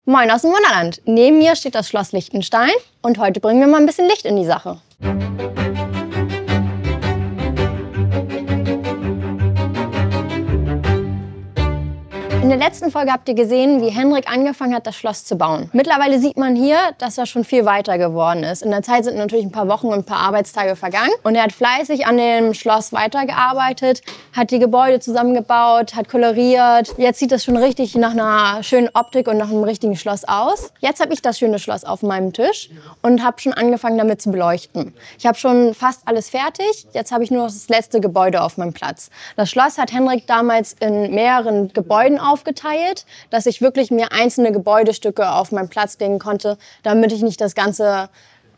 Moin aus dem Wunderland. Neben mir steht das Schloss Lichtenstein und heute bringen wir mal ein bisschen Licht in die Sache. In der letzten Folge habt ihr gesehen, wie Henrik angefangen hat, das Schloss zu bauen. Mittlerweile sieht man hier, dass er schon viel weiter geworden ist. In der Zeit sind natürlich ein paar Wochen und ein paar Arbeitstage vergangen. Und er hat fleißig an dem Schloss weitergearbeitet, hat die Gebäude zusammengebaut, hat koloriert. Jetzt sieht es schon richtig nach einer schönen Optik und nach einem richtigen Schloss aus. Jetzt habe ich das schöne Schloss auf meinem Tisch und habe schon angefangen, damit zu beleuchten. Ich habe schon fast alles fertig. Jetzt habe ich nur noch das letzte Gebäude auf meinem Platz. Das Schloss hat Henrik damals in mehreren Gebäuden aufgeteilt, dass ich wirklich mir einzelne Gebäudestücke auf meinen Platz legen konnte, damit ich nicht das ganze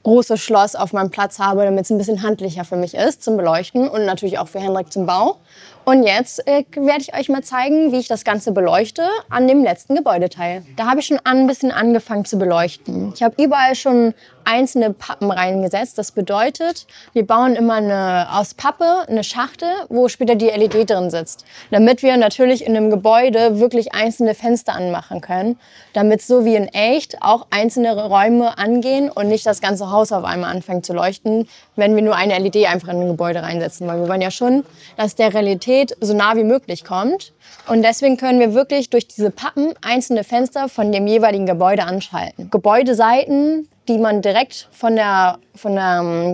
große Schloss auf meinem Platz habe, damit es ein bisschen handlicher für mich ist zum Beleuchten und natürlich auch für Henrik zum Bau. Und jetzt werde ich euch mal zeigen, wie ich das Ganze beleuchte an dem letzten Gebäudeteil. Da habe ich schon ein bisschen angefangen zu beleuchten. Ich habe überall schon einzelne Pappen reingesetzt. Das bedeutet, wir bauen immer aus Pappe eine Schachtel, wo später die LED drin sitzt. Damit wir natürlich in einem Gebäude wirklich einzelne Fenster anmachen können. Damit so wie in echt auch einzelne Räume angehen und nicht das ganze Haus auf einmal anfängt zu leuchten, wenn wir nur eine LED einfach in ein Gebäude reinsetzen. Weil wir wollen ja schon, dass der Realität so nah wie möglich kommt. Und deswegen können wir wirklich durch diese Pappen einzelne Fenster von dem jeweiligen Gebäude anschalten. Gebäudeseiten, die man direkt von der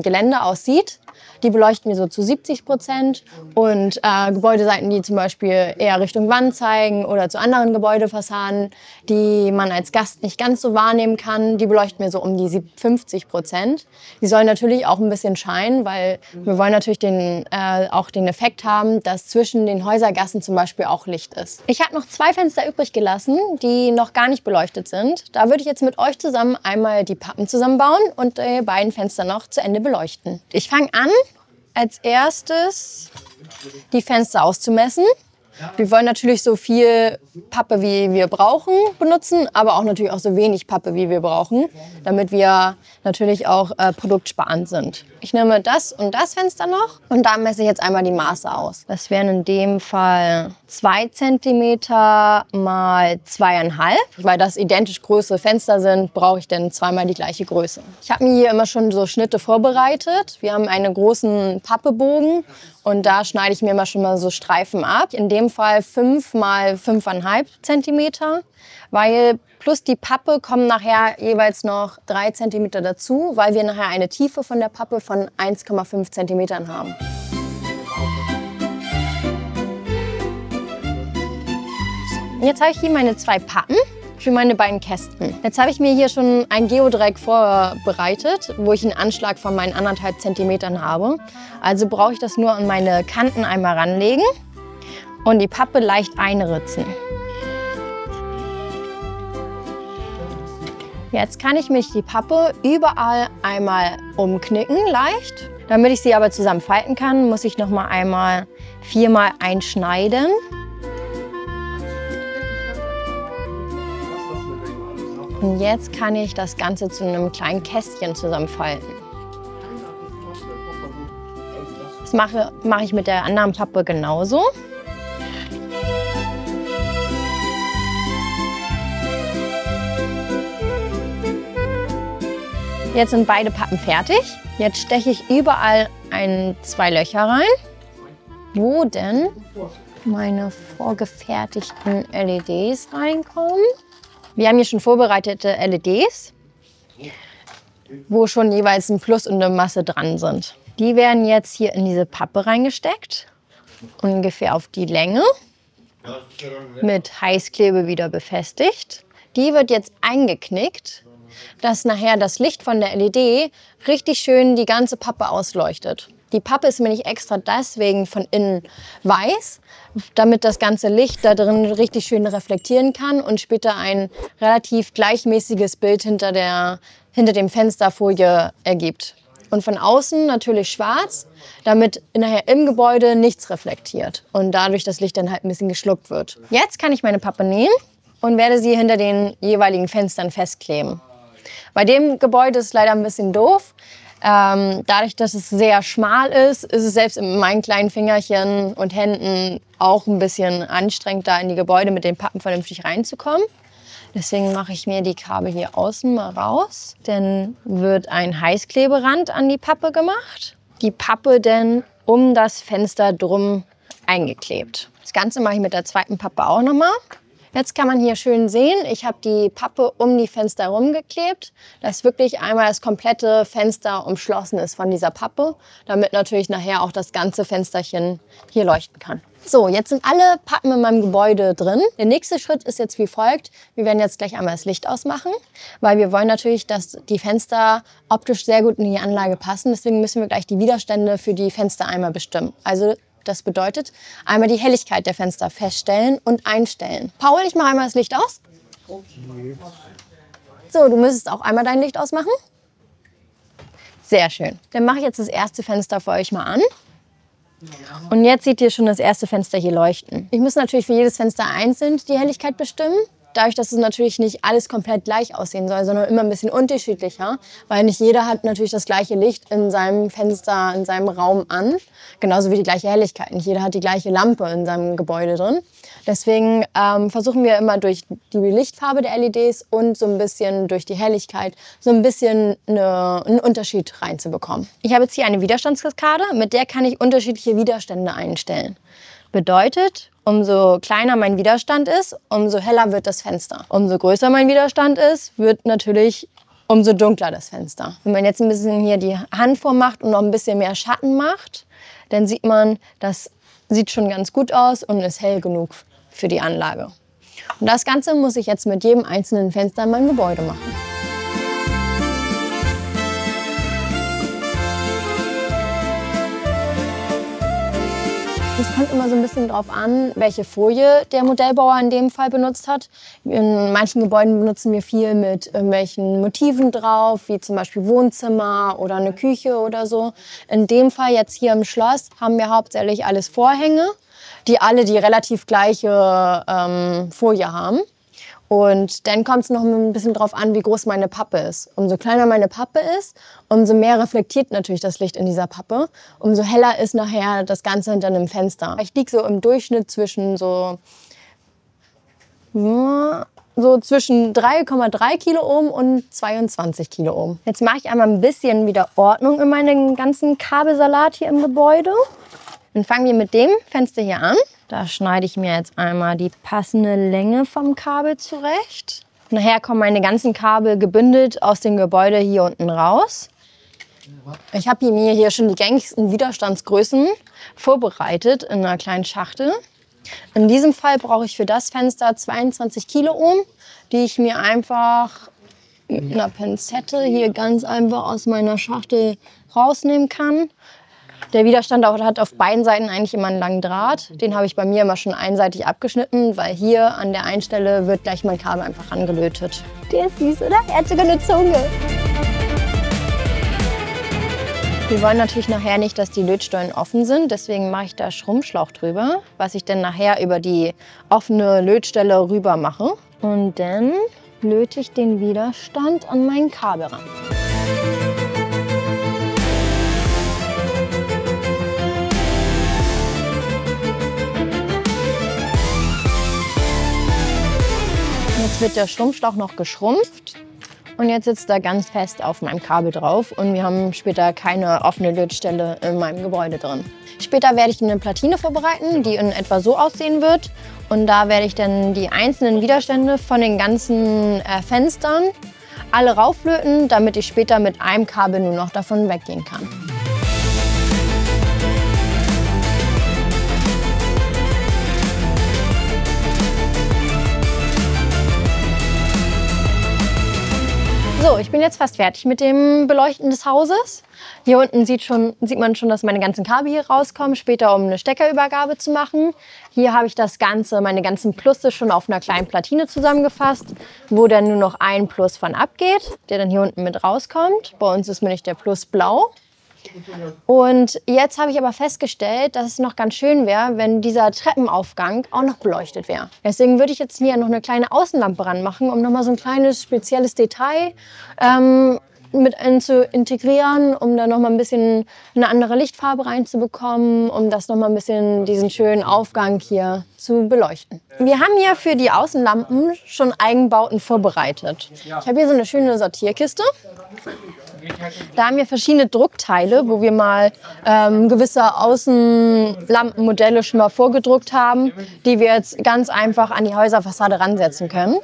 Gelände aus sieht, die beleuchten wir so zu 70%. Und Gebäudeseiten, die zum Beispiel eher Richtung Wand zeigen oder zu anderen Gebäudefassaden, die man als Gast nicht ganz so wahrnehmen kann, die beleuchten wir so um die 50%. Die sollen natürlich auch ein bisschen scheinen, weil wir wollen natürlich auch den Effekt haben, dass zwischen den Häusergassen zum Beispiel auch Licht ist. Ich habe noch 2 Fenster übrig gelassen, die noch gar nicht beleuchtet sind. Da würde ich jetzt mit euch zusammen einmal die Pappen zusammenbauen und die beiden Fenster noch zu Ende beleuchten. Ich fange an, als erstes die Fenster auszumessen. Wir wollen natürlich so viel Pappe, wie wir brauchen, benutzen, aber auch natürlich auch so wenig Pappe, wie wir brauchen, damit wir natürlich auch produktsparend sind. Ich nehme das und das Fenster noch und da messe ich jetzt einmal die Maße aus. Das wären in dem Fall 2 cm mal 2,5. Weil das identisch große Fenster sind, brauche ich dann zweimal die gleiche Größe. Ich habe mir hier immer schon so Schnitte vorbereitet. Wir haben einen großen Pappebogen und da schneide ich mir immer schon mal so Streifen ab. In dem Fall 5 mal 5,5 cm, weil plus die Pappe kommen nachher jeweils noch 3 cm dazu, weil wir nachher eine Tiefe von der Pappe von 1,5 cm haben. Jetzt habe ich hier meine 2 Pappen für meine beiden Kästen. Jetzt habe ich mir hier schon ein Geodreieck vorbereitet, wo ich einen Anschlag von meinen 1,5 cm habe. Also brauche ich das nur an meine Kanten einmal ranlegen und die Pappe leicht einritzen. Jetzt kann ich mich die Pappe überall einmal umknicken, leicht. Damit ich sie aber zusammenfalten kann, muss ich noch mal einmal 4-mal einschneiden. Und jetzt kann ich das Ganze zu einem kleinen Kästchen zusammenfalten. Das mache ich mit der anderen Pappe genauso. Jetzt sind beide Pappen fertig. Jetzt steche ich überall 2 Löcher rein, wo denn meine vorgefertigten LEDs reinkommen. Wir haben hier schon vorbereitete LEDs, wo schon jeweils ein Plus und eine Masse dran sind. Die werden jetzt hier in diese Pappe reingesteckt, ungefähr auf die Länge, mit Heißklebe wieder befestigt. Die wird jetzt eingeknickt, dass nachher das Licht von der LED richtig schön die ganze Pappe ausleuchtet. Die Pappe ist nämlich extra deswegen von innen weiß, damit das ganze Licht da drin richtig schön reflektieren kann und später ein relativ gleichmäßiges Bild hinter dem Fensterfolie ergibt. Und von außen natürlich schwarz, damit nachher im Gebäude nichts reflektiert und dadurch das Licht dann halt ein bisschen geschluckt wird. Jetzt kann ich meine Pappe nehmen und werde sie hinter den jeweiligen Fenstern festkleben. Bei dem Gebäude ist es leider ein bisschen doof. Dadurch, dass es sehr schmal ist, ist es selbst mit meinen kleinen Fingerchen und Händen auch ein bisschen anstrengend, da in die Gebäude mit den Pappen vernünftig reinzukommen. Deswegen mache ich mir die Kabel hier außen mal raus. Dann wird ein Heißkleberand an die Pappe gemacht. Die Pappe dann um das Fenster drum eingeklebt. Das Ganze mache ich mit der zweiten Pappe auch nochmal. Jetzt kann man hier schön sehen, ich habe die Pappe um die Fenster herum geklebt, dass wirklich einmal das komplette Fenster umschlossen ist von dieser Pappe, damit natürlich nachher auch das ganze Fensterchen hier leuchten kann. So, jetzt sind alle Pappen in meinem Gebäude drin. Der nächste Schritt ist jetzt wie folgt. Wir werden jetzt gleich einmal das Licht ausmachen, weil wir wollen natürlich, dass die Fenster optisch sehr gut in die Anlage passen. Deswegen müssen wir gleich die Widerstände für die Fenster einmal bestimmen. Also das bedeutet, einmal die Helligkeit der Fenster feststellen und einstellen. Paul, ich mache einmal das Licht aus. Okay. So, du müsstest auch einmal dein Licht ausmachen. Sehr schön. Dann mache ich jetzt das erste Fenster für euch mal an. Und jetzt seht ihr schon das erste Fenster hier leuchten. Ich muss natürlich für jedes Fenster einzeln die Helligkeit bestimmen. Dadurch, dass es natürlich nicht alles komplett gleich aussehen soll, sondern immer ein bisschen unterschiedlicher. Weil nicht jeder hat natürlich das gleiche Licht in seinem Fenster, in seinem Raum an. Genauso wie die gleiche Helligkeit. Nicht jeder hat die gleiche Lampe in seinem Gebäude drin. Deswegen versuchen wir immer durch die Lichtfarbe der LEDs und so ein bisschen durch die Helligkeit so ein bisschen einen Unterschied reinzubekommen. Ich habe jetzt hier eine Widerstandskaskade, mit der kann ich unterschiedliche Widerstände einstellen. Bedeutet, umso kleiner mein Widerstand ist, umso heller wird das Fenster. Umso größer mein Widerstand ist, wird natürlich umso dunkler das Fenster. Wenn man jetzt ein bisschen hier die Hand vormacht und noch ein bisschen mehr Schatten macht, dann sieht man, das sieht schon ganz gut aus und ist hell genug für die Anlage. Und das Ganze muss ich jetzt mit jedem einzelnen Fenster in meinem Gebäude machen. Es kommt immer so ein bisschen drauf an, welche Folie der Modellbauer in dem Fall benutzt hat. In manchen Gebäuden benutzen wir viel mit irgendwelchen Motiven drauf, wie zum Beispiel Wohnzimmer oder eine Küche oder so. In dem Fall jetzt hier im Schloss haben wir hauptsächlich alles Vorhänge, die alle die relativ gleiche Folie haben. Und dann kommt es noch ein bisschen drauf an, wie groß meine Pappe ist. Umso kleiner meine Pappe ist, umso mehr reflektiert natürlich das Licht in dieser Pappe. Umso heller ist nachher das Ganze hinter einem Fenster. Ich liege so im Durchschnitt zwischen so zwischen 3,3 Kiloohm und 22 Kiloohm. Jetzt mache ich einmal ein bisschen wieder Ordnung in meinen ganzen Kabelsalat hier im Gebäude. Dann fangen wir mit dem Fenster hier an. Da schneide ich mir jetzt einmal die passende Länge vom Kabel zurecht. Nachher kommen meine ganzen Kabel gebündelt aus dem Gebäude hier unten raus. Ich habe mir hier schon die gängigsten Widerstandsgrößen vorbereitet in einer kleinen Schachtel. In diesem Fall brauche ich für das Fenster 22 Kiloohm, die ich mir einfach mit einer Pinzette hier ganz einfach aus meiner Schachtel rausnehmen kann. Der Widerstand hat auf beiden Seiten eigentlich immer einen langen Draht. Den habe ich bei mir immer schon einseitig abgeschnitten, weil hier an der einen Stelle wird gleich mein Kabel einfach angelötet. Der ist süß, oder? Er hat sogar eine Zunge. Wir wollen natürlich nachher nicht, dass die Lötstollen offen sind, deswegen mache ich da Schrumpfschlauch drüber, was ich dann nachher über die offene Lötstelle rüber mache. Und dann löte ich den Widerstand an mein Kabel ran. Jetzt wird der Schrumpfschlauch noch geschrumpft und jetzt sitzt er ganz fest auf meinem Kabel drauf und wir haben später keine offene Lötstelle in meinem Gebäude drin. Später werde ich eine Platine vorbereiten, die in etwa so aussehen wird und da werde ich dann die einzelnen Widerstände von den ganzen Fenstern alle rauflöten, damit ich später mit einem Kabel nur noch davon weggehen kann. So, ich bin jetzt fast fertig mit dem Beleuchten des Hauses. Hier unten sieht man schon, dass meine ganzen Kabel hier rauskommen, später um eine Steckerübergabe zu machen. Hier habe ich das Ganze, meine ganzen Plusse schon auf einer kleinen Platine zusammengefasst, wo dann nur noch ein Plus von abgeht, der dann hier unten mit rauskommt. Bei uns ist nämlich der Plus blau. Und jetzt habe ich aber festgestellt, dass es noch ganz schön wäre, wenn dieser Treppenaufgang auch noch beleuchtet wäre. Deswegen würde ich jetzt hier noch eine kleine Außenlampe ranmachen, um nochmal so ein kleines spezielles Detail mit zu integrieren, um da nochmal ein bisschen eine andere Lichtfarbe reinzubekommen, um das nochmal ein bisschen diesen schönen Aufgang hier zu beleuchten. Wir haben hier für die Außenlampen schon Eigenbauten vorbereitet. Ich habe hier so eine schöne Sortierkiste. Da haben wir verschiedene Druckteile, wo wir mal gewisse Außenlampenmodelle schon mal vorgedruckt haben, die wir jetzt ganz einfach an die Häuserfassade ransetzen können.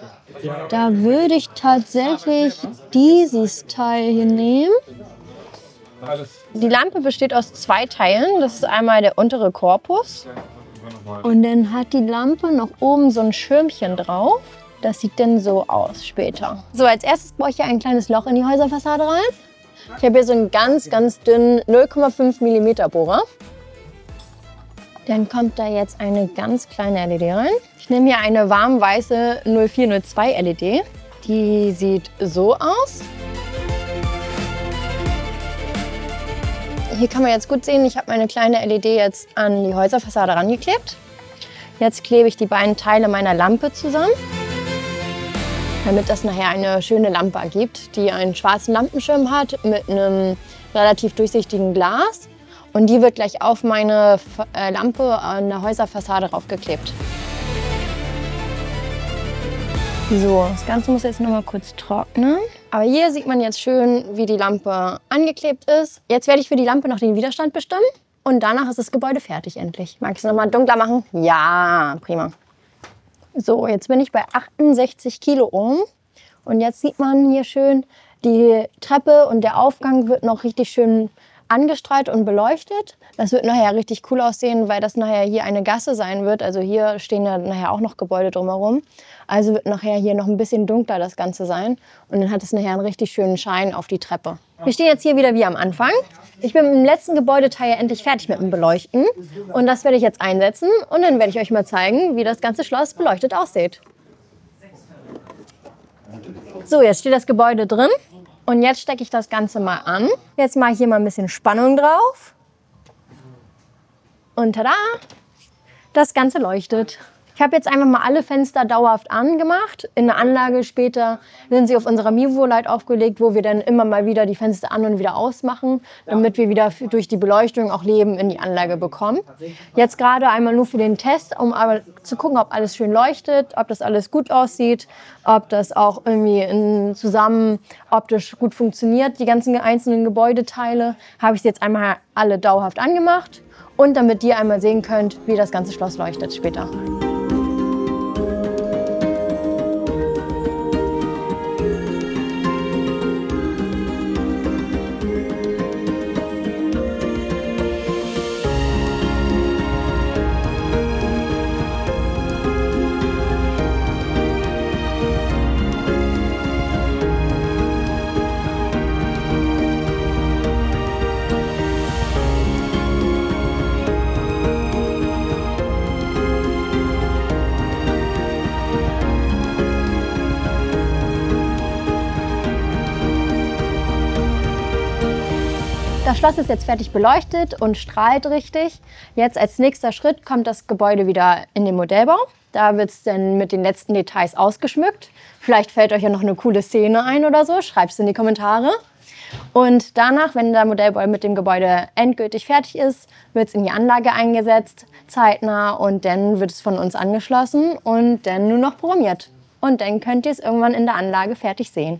Da würde ich tatsächlich dieses Teil hier nehmen. Die Lampe besteht aus 2 Teilen. Das ist einmal der untere Korpus. Und dann hat die Lampe noch oben so ein Schirmchen drauf. Das sieht dann so aus später. So, als erstes baue ich hier ein kleines Loch in die Häuserfassade rein. Ich habe hier so einen ganz, ganz dünnen 0,5 mm Bohrer. Dann kommt da jetzt eine ganz kleine LED rein. Ich nehme hier eine warmweiße 0402 LED. Die sieht so aus. Hier kann man jetzt gut sehen, ich habe meine kleine LED jetzt an die Häuserfassade rangeklebt. Jetzt klebe ich die beiden Teile meiner Lampe zusammen, damit das nachher eine schöne Lampe ergibt, die einen schwarzen Lampenschirm hat mit einem relativ durchsichtigen Glas. Und die wird gleich auf meine Lampe an der Häuserfassade draufgeklebt. So, das Ganze muss jetzt noch mal kurz trocknen. Aber hier sieht man jetzt schön, wie die Lampe angeklebt ist. Jetzt werde ich für die Lampe noch den Widerstand bestimmen. Und danach ist das Gebäude fertig endlich. Mag ich es noch mal dunkler machen? Ja, prima. So, jetzt bin ich bei 68 Kilo Ohm. Und jetzt sieht man hier schön, die Treppe und der Aufgang wird noch richtig schön angestrahlt und beleuchtet. Das wird nachher richtig cool aussehen, weil das nachher hier eine Gasse sein wird. Also hier stehen ja nachher auch noch Gebäude drumherum. Also wird nachher hier noch ein bisschen dunkler das Ganze sein. Und dann hat es nachher einen richtig schönen Schein auf die Treppe. Wir stehen jetzt hier wieder wie am Anfang. Ich bin im letzten Gebäudeteil endlich fertig mit dem Beleuchten. Und das werde ich jetzt einsetzen. Und dann werde ich euch mal zeigen, wie das ganze Schloss beleuchtet aussieht. So, jetzt steht das Gebäude drin. Und jetzt stecke ich das Ganze mal an. Jetzt mache ich hier mal ein bisschen Spannung drauf. Und tada! Das Ganze leuchtet. Ich habe jetzt einfach mal alle Fenster dauerhaft angemacht. In der Anlage später sind sie auf unserer Mivo-Light aufgelegt, wo wir dann immer mal wieder die Fenster an- und wieder ausmachen, damit wir wieder durch die Beleuchtung auch Leben in die Anlage bekommen. Jetzt gerade einmal nur für den Test, um aber zu gucken, ob alles schön leuchtet, ob das alles gut aussieht, ob das auch irgendwie zusammen optisch gut funktioniert. Die ganzen einzelnen Gebäudeteile habe ich jetzt einmal alle dauerhaft angemacht. Und damit ihr einmal sehen könnt, wie das ganze Schloss leuchtet später. Das Schloss ist jetzt fertig beleuchtet und strahlt richtig. Jetzt als nächster Schritt kommt das Gebäude wieder in den Modellbau. Da wird es dann mit den letzten Details ausgeschmückt. Vielleicht fällt euch ja noch eine coole Szene ein oder so. Schreibt es in die Kommentare. Und danach, wenn der Modellbau mit dem Gebäude endgültig fertig ist, wird es in die Anlage eingesetzt, zeitnah. Und dann wird es von uns angeschlossen und dann nur noch programmiert. Und dann könnt ihr es irgendwann in der Anlage fertig sehen.